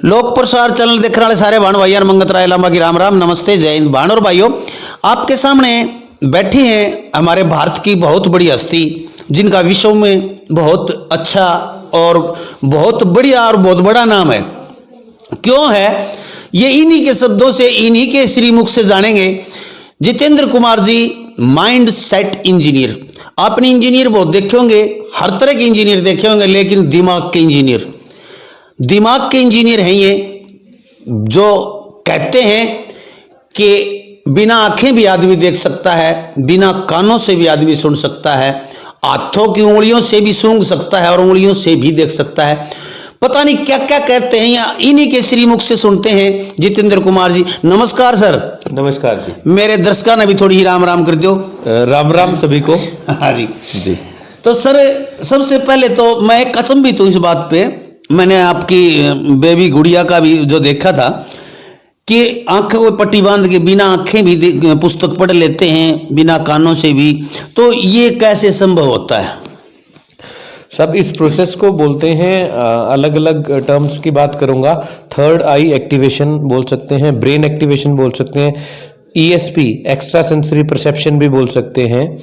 लोक प्रसार चैनल देखने वाले सारे भाण भाइयों मंगत राय लांबा की राम राम नमस्ते जय हिंद। भाण और भाइयों, आपके सामने बैठी हैं हमारे भारत की बहुत बड़ी हस्ती, जिनका विश्व में बहुत अच्छा और बहुत बढ़िया और बहुत बड़ा नाम है। क्यों है ये, इन्हीं के शब्दों से, इन्हीं के श्रीमुख से जानेंगे। Jitendra Kumar ji mind set engineer. आपने इंजीनियर बहुत देखे होंगे, हर तरह के इंजीनियर देखे होंगे, लेकिन दिमाग के इंजीनियर हैं ये, जो कहते हैं कि बिना आंखें भी आदमी देख सकता है, बिना कानों से भी आदमी सुन सकता है, हाथों की उंगलियों से भी सूंघ सकता है और उंगलियों से भी देख सकता है। पता नहीं क्या क्या कहते हैं, या इन्हीं के श्रीमुख से सुनते हैं। जितेंद्र कुमार जी नमस्कार सर। नमस्कार जी। मेरे दर्शकों ने भी थोड़ी ही राम राम कर दो। राम राम सभी को। हाँ जी जी। तो सर, सबसे पहले तो मैं एक अचंभित हूँ इस बात पे। मैंने आपकी बेबी गुड़िया का भी जो देखा था कि आंखों को पट्टी बांध के बिना आंखें भी पुस्तक पढ़ लेते हैं, बिना कानों से भी। तो ये कैसे संभव होता है? सब इस प्रोसेस को बोलते हैं, अलग अलग टर्म्स की बात करूंगा। थर्ड आई एक्टिवेशन बोल सकते हैं, ब्रेन एक्टिवेशन बोल सकते हैं, ESP एक्स्ट्रा सेंसरी परसेप्शन भी बोल सकते हैं,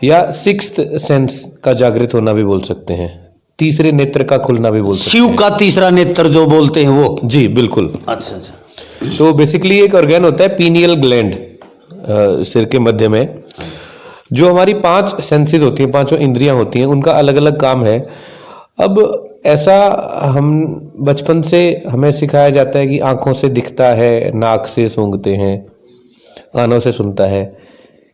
या सिक्स्थ सेंस का जागृत होना भी बोल सकते हैं, तीसरे नेत्र का खुलना भी बोल सकते हैं। शिव का तीसरा नेत्र जो बोलते हैं वो? जी बिल्कुल। अच्छा अच्छा। तो बेसिकली एक ऑर्गन होता है पीनियल ग्लैंड सिर के मध्य में, जो हमारी 5 सेंसेस होती हैं, 5 इंद्रियां होती हैं, उनका अलग अलग काम है। अब ऐसा हम बचपन से हमें सिखाया जाता है कि आंखों से दिखता है, नाक से सूंघते हैं, कानों से सुनता है।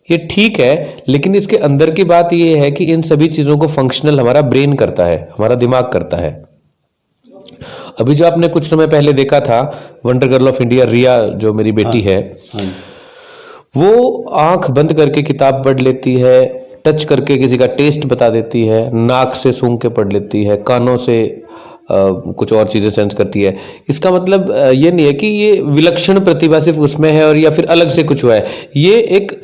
ये ठीक है, लेकिन इसके अंदर की बात ये है कि इन सभी चीज़ों को फंक्शनल हमारा ब्रेन करता है, हमारा दिमाग करता है। अभी जो आपने कुछ समय पहले देखा था, वंडर गर्ल ऑफ इंडिया रिया जो मेरी बेटी है, वो आंख बंद करके किताब पढ़ लेती है, टच करके किसी का टेस्ट बता देती है, नाक से सूंघ के पढ़ लेती है, कानों से कुछ और चीज़ें सेंस करती है। इसका मतलब ये नहीं है कि ये विलक्षण प्रतिभा सिर्फ उसमें है और या फिर अलग से कुछ हुआ है। ये एक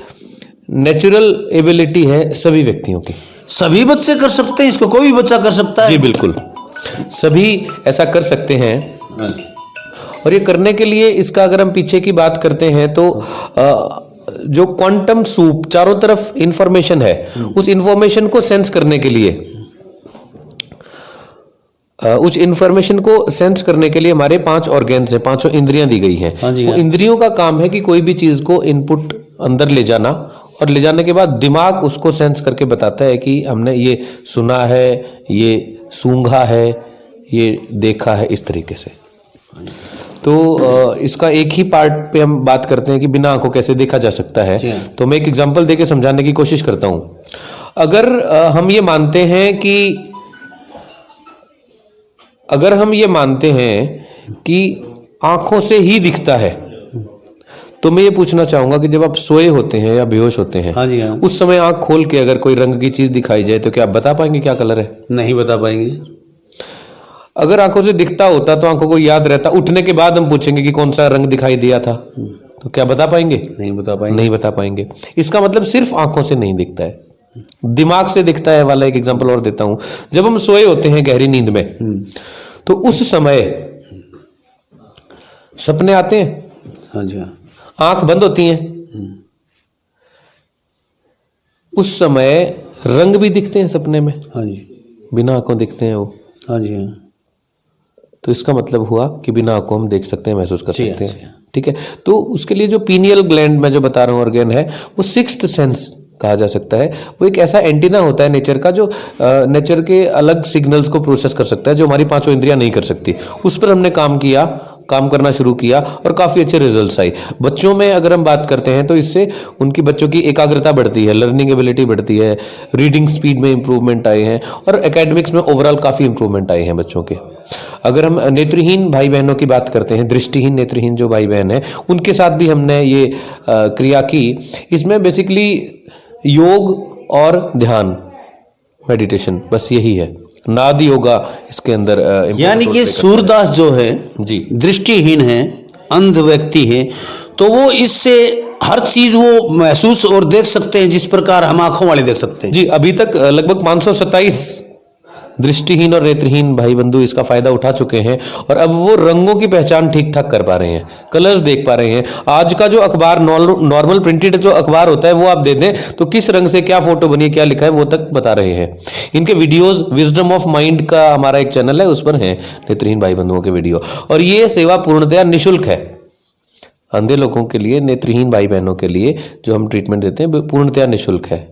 नेचुरल एबिलिटी है सभी व्यक्तियों की। सभी बच्चे कर सकते हैं इसको? कोई भी बच्चा कर सकता है? जी बिल्कुल, सभी ऐसा कर सकते हैं। और ये करने के लिए इसका अगर हम पीछे की बात करते हैं तो जो क्वांटम सूप चारों तरफ इंफॉर्मेशन है, उस इंफॉर्मेशन को सेंस करने के लिए, उस इंफॉर्मेशन को सेंस करने के लिए हमारे 5 ऑर्गन्स हैं, 5 इंद्रियां दी गई हैं। वो इंद्रियों का काम है कि कोई भी चीज को इनपुट अंदर ले जाना, और ले जाने के बाद दिमाग उसको सेंस करके बताता है कि हमने ये सुना है, ये सूंघा है, ये देखा है, इस तरीके से। तो इसका एक ही पार्ट पे हम बात करते हैं कि बिना आंखों कैसे देखा जा सकता है। तो मैं एक एग्जांपल देके समझाने की कोशिश करता हूं। अगर हम ये मानते हैं कि आंखों से ही दिखता है, तो मैं ये पूछना चाहूंगा कि जब आप सोए होते हैं या बेहोश होते हैं, उस समय आंख खोल के अगर कोई रंग की चीज दिखाई जाए तो क्या आप बता पाएंगे क्या कलर है? नहीं बता पाएंगे। अगर आंखों से दिखता होता तो आंखों को याद रहता, उठने के बाद हम पूछेंगे कि कौन सा रंग दिखाई दिया था, तो क्या बता पाएंगे? नहीं बता पाएंगे। इसका मतलब सिर्फ आंखों से नहीं दिखता है, दिमाग से दिखता है वाला एक एग्जांपल और देता हूं। जब हम सोए होते हैं गहरी नींद में, तो उस समय सपने आते हैं। हाँ जी, आंख बंद होती है, उस समय रंग भी दिखते हैं सपने में। हाँ जी, बिना आंखों दिखते हैं वो। हाँ जी, हाँ। तो इसका मतलब हुआ कि बिना आंखों हम देख सकते हैं, महसूस कर सकते हैं। ठीक है, तो उसके लिए जो पीनियल ग्लैंड में जो बता रहा हूँ ऑर्गन है, वो सिक्स्थ सेंस कहा जा सकता है। वो एक ऐसा एंटीना होता है नेचर का, जो नेचर के अलग सिग्नल्स को प्रोसेस कर सकता है, जो हमारी 5 इंद्रियां नहीं कर सकती। उस पर हमने काम करना शुरू किया और काफ़ी अच्छे रिजल्ट्स आए। बच्चों में अगर हम बात करते हैं तो इससे उनकी बच्चों की एकाग्रता बढ़ती है, लर्निंग एबिलिटी बढ़ती है, रीडिंग स्पीड में इंप्रूवमेंट आए हैं, और एकेडमिक्स में ओवरऑल काफ़ी इंप्रूवमेंट आए हैं बच्चों के। अगर हम नेत्रहीन भाई बहनों की बात करते हैं, दृष्टिहीन नेत्रहीन जो भाई बहन हैं, उनके साथ भी हमने ये क्रिया की। इसमें बेसिकली योग और ध्यान, मेडिटेशन, बस यही है। नाद योगा इसके अंदर, यानी कि सूरदास जो है जी दृष्टिहीन है, अंध व्यक्ति है, तो वो इससे हर चीज वो महसूस और देख सकते हैं जिस प्रकार हम आंखों वाले देख सकते हैं। जी, अभी तक लगभग 527 दृष्टिहीन और नेत्रहीन भाई बंधु इसका फायदा उठा चुके हैं और अब वो रंगों की पहचान ठीक ठाक कर पा रहे हैं, कलर्स देख पा रहे हैं। आज का जो अखबार नॉर्मल प्रिंटेड जो अखबार होता है वो आप दे दें तो किस रंग से क्या फोटो बनी है, क्या लिखा है, वो तक बता रहे हैं। इनके वीडियोस विजडम ऑफ माइंड का हमारा एक चैनल है, उस पर है नेत्रहीन भाई बंधुओं के वीडियो, और ये सेवा पूर्णतया निःशुल्क है। अंधे लोगों के लिए, नेत्रहीन भाई बहनों के लिए जो हम ट्रीटमेंट देते हैं पूर्णतया निःशुल्क है।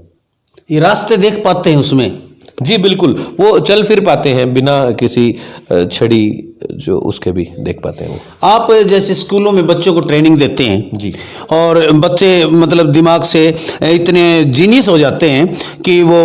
ये रास्ते देख पाते हैं उसमें? जी बिल्कुल, वो चल फिर पाते हैं बिना किसी छड़ी जो उसके भी देख पाते हैं वो। आप जैसे स्कूलों में बच्चों को ट्रेनिंग देते हैं जी, और बच्चे मतलब दिमाग से इतने जीनियस हो जाते हैं कि वो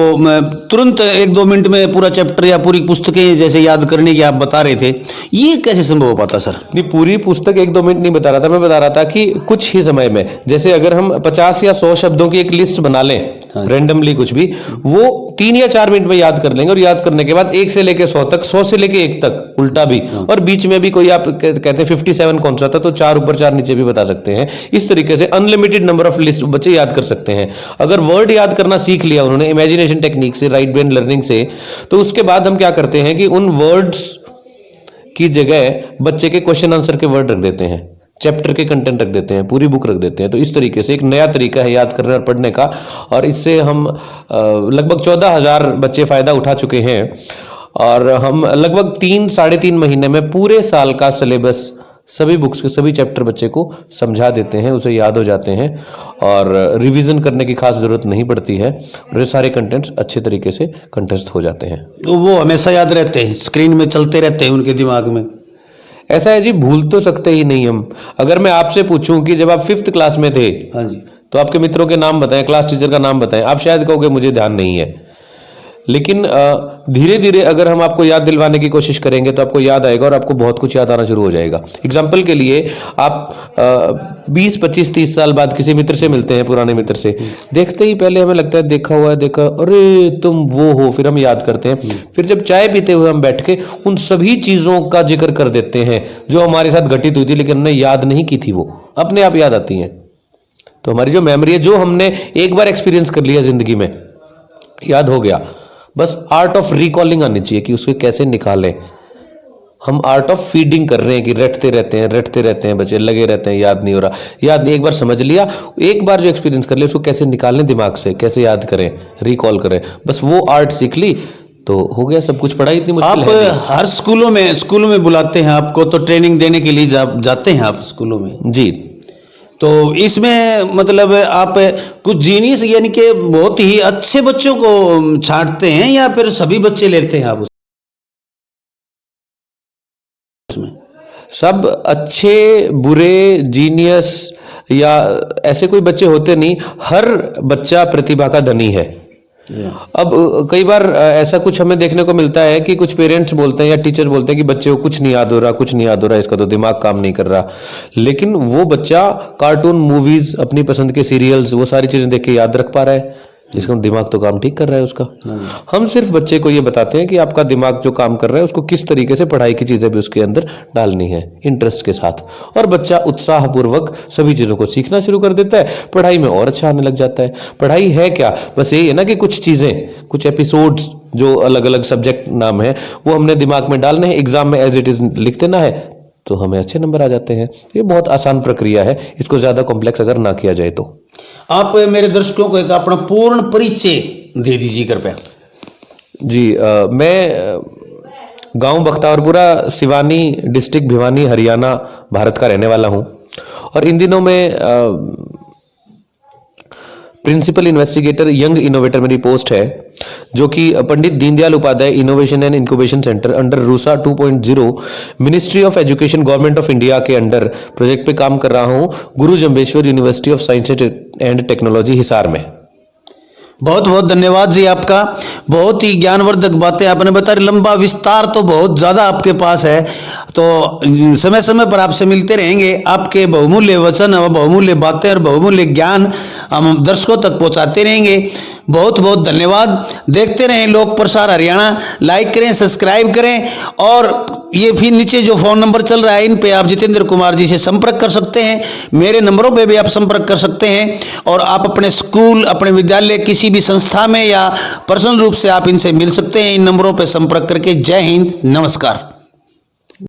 तुरंत 1-2 मिनट में पूरा चैप्टर या पूरी पुस्तकें जैसे याद करने की आप बता रहे थे, ये कैसे संभव हो पाता सर? नहीं, पूरी पुस्तक 1-2 मिनट नहीं बता रहा था, मैं बता रहा था कि कुछ ही समय में, जैसे अगर हम 50 या 100 शब्दों की एक लिस्ट बना लें रेंडमली कुछ भी, वो 3 या 4 मिनट में याद कर लेंगे और याद करने के बाद 1 से लेके 100 तक, 100 से लेके 1 तक उल्टा भी, और बीच में भी कोई आप कहते हैं 57 कौन सा था तो 4 ऊपर 4 नीचे भी बता सकते हैं। इस तरीके से अनलिमिटेड नंबर ऑफ लिस्ट बच्चे याद कर सकते हैं। अगर वर्ड याद करना सीख लिया उन्होंने इमेजिनेशन टेक्निक से, राइट ब्रेन लर्निंग से, तो उसके बाद हम क्या करते हैं कि उन वर्ड्स की जगह बच्चे के क्वेश्चन आंसर के वर्ड रख देते हैं, चैप्टर के कंटेंट रख देते हैं, पूरी बुक रख देते हैं। तो इस तरीके से एक नया तरीका है याद करने और पढ़ने का, और इससे हम लगभग 14,000 बच्चे फायदा उठा चुके हैं, और हम लगभग 3-3.5 महीने में पूरे साल का सिलेबस सभी बुक्स के सभी चैप्टर बच्चे को समझा देते हैं, उसे याद हो जाते हैं और रिवीजन करने की खास जरूरत नहीं पड़ती है, और ये सारे कंटेंट्स अच्छे तरीके से कंठस्थ हो जाते हैं। तो वो हमेशा याद रहते हैं, स्क्रीन में चलते रहते हैं उनके दिमाग में? ऐसा है जी, भूल तो सकते ही नहीं हम। अगर मैं आपसे पूछूं कि जब आप 5th क्लास में थे, हाँ जी, तो आपके मित्रों के नाम बताएं, क्लास टीचर का नाम बताएं, आप शायद कहोगे मुझे ध्यान नहीं है। लेकिन धीरे धीरे अगर हम आपको याद दिलवाने की कोशिश करेंगे तो आपको याद आएगा और आपको बहुत कुछ याद आना शुरू हो जाएगा। एग्जाम्पल के लिए आप 20, 25, 30 साल बाद किसी मित्र से मिलते हैं, पुराने मित्र से, देखते ही पहले हमें लगता है देखा हुआ है, देखा, अरे तुम वो हो, फिर हम याद करते हैं। फिर जब चाय पीते हुए हम बैठ के उन सभी चीज़ों का जिक्र कर देते हैं जो हमारे साथ घटित हुई थी लेकिन हमने याद नहीं की थी, वो अपने आप याद आती हैं। तो हमारी जो मेमोरी है, जो हमने एक बार एक्सपीरियंस कर लिया जिंदगी में, याद हो गया, बस आर्ट ऑफ रिकॉलिंग आनी चाहिए कि उसको कैसे निकालें। हम आर्ट ऑफ फीडिंग कर रहे हैं कि रटते रहते हैं बच्चे, लगे रहते हैं, याद नहीं हो रहा, याद नहीं, एक बार समझ लिया, एक बार जो एक्सपीरियंस कर लिया उसको कैसे निकालें दिमाग से, कैसे याद करें, रिकॉल करें, बस वो आर्ट सीख ली तो हो गया सब कुछ। पढ़ाई इतनी मुश्किल आप है हर स्कूलों में बुलाते हैं आपको, तो ट्रेनिंग देने के लिए जाते हैं आप स्कूलों में जी। तो इसमें मतलब आप कुछ जीनियस यानी कि बहुत ही अच्छे बच्चों को छांटते हैं या फिर सभी बच्चे लेते हैं आप उसमें? सब अच्छे, बुरे, जीनियस या ऐसे कोई बच्चे होते नहीं, हर बच्चा प्रतिभा का धनी है। अब कई बार ऐसा कुछ हमें देखने को मिलता है कि कुछ पेरेंट्स बोलते हैं या टीचर बोलते हैं कि बच्चे को कुछ नहीं याद हो रहा, इसका तो दिमाग काम नहीं कर रहा। लेकिन वो बच्चा कार्टून, मूवीज, अपनी पसंद के सीरियल्स, वो सारी चीजें देख के याद रख पा रहा है, जिसका दिमाग तो काम ठीक कर रहा है उसका। हम सिर्फ बच्चे को ये बताते हैं कि आपका दिमाग जो काम कर रहा है उसको किस तरीके से पढ़ाई की चीजें भी उसके अंदर डालनी है इंटरेस्ट के साथ, और बच्चा उत्साहपूर्वक सभी चीजों को सीखना शुरू कर देता है, पढ़ाई में और अच्छा आने लग जाता है। पढ़ाई है क्या, बस यही है ना कि कुछ चीजें, कुछ एपिसोड्स जो अलग अलग सब्जेक्ट नाम है वो हमने दिमाग में डालने हैं, एग्जाम में एज इट इज लिख देना है तो हमें अच्छे नंबर आ जाते हैं। ये बहुत आसान प्रक्रिया है, इसको ज्यादा कॉम्प्लेक्स अगर ना किया जाए तो। आप मेरे दर्शकों को एक अपना पूर्ण परिचय दे दीजिए कृपया। जी, मैं गांव बख्तावरपुरा, सिवानी डिस्ट्रिक्ट, भिवानी, हरियाणा, भारत का रहने वाला हूं, और इन दिनों में प्रिंसिपल इन्वेस्टिगेटर यंग इनोवेटर मेरी पोस्ट है, जो कि Pandit Deendayal Upadhyay innovation and incubation centre under RUSA 2.0 ministry of education government of India के अंडर प्रोजेक्ट पे काम कर रहा हूं, Guru Jambheshwar university of science and technology Hisar में। बहुत बहुत धन्यवाद जी आपका, बहुत ही ज्ञानवर्धक बातें आपने बता रही, लंबा विस्तार तो बहुत ज़्यादा आपके पास है। तो समय समय पर आपसे मिलते रहेंगे। आपके बहुमूल्य वचन और बहुमूल्य बातें और बहुमूल्य ज्ञान हम दर्शकों तक पहुंचाते रहेंगे। बहुत बहुत धन्यवाद। देखते रहें लोक प्रसार हरियाणा, लाइक करें, सब्सक्राइब करें, और ये फिर नीचे जो फ़ोन नंबर चल रहा है इन पे आप जितेंद्र कुमार जी से संपर्क कर सकते हैं। मेरे नंबरों पे भी आप संपर्क कर सकते हैं, और आप अपने स्कूल, अपने विद्यालय, किसी भी संस्था में या पर्सनल रूप से आप इनसे मिल सकते हैं इन नंबरों पे संपर्क करके। जय हिंद, नमस्कार।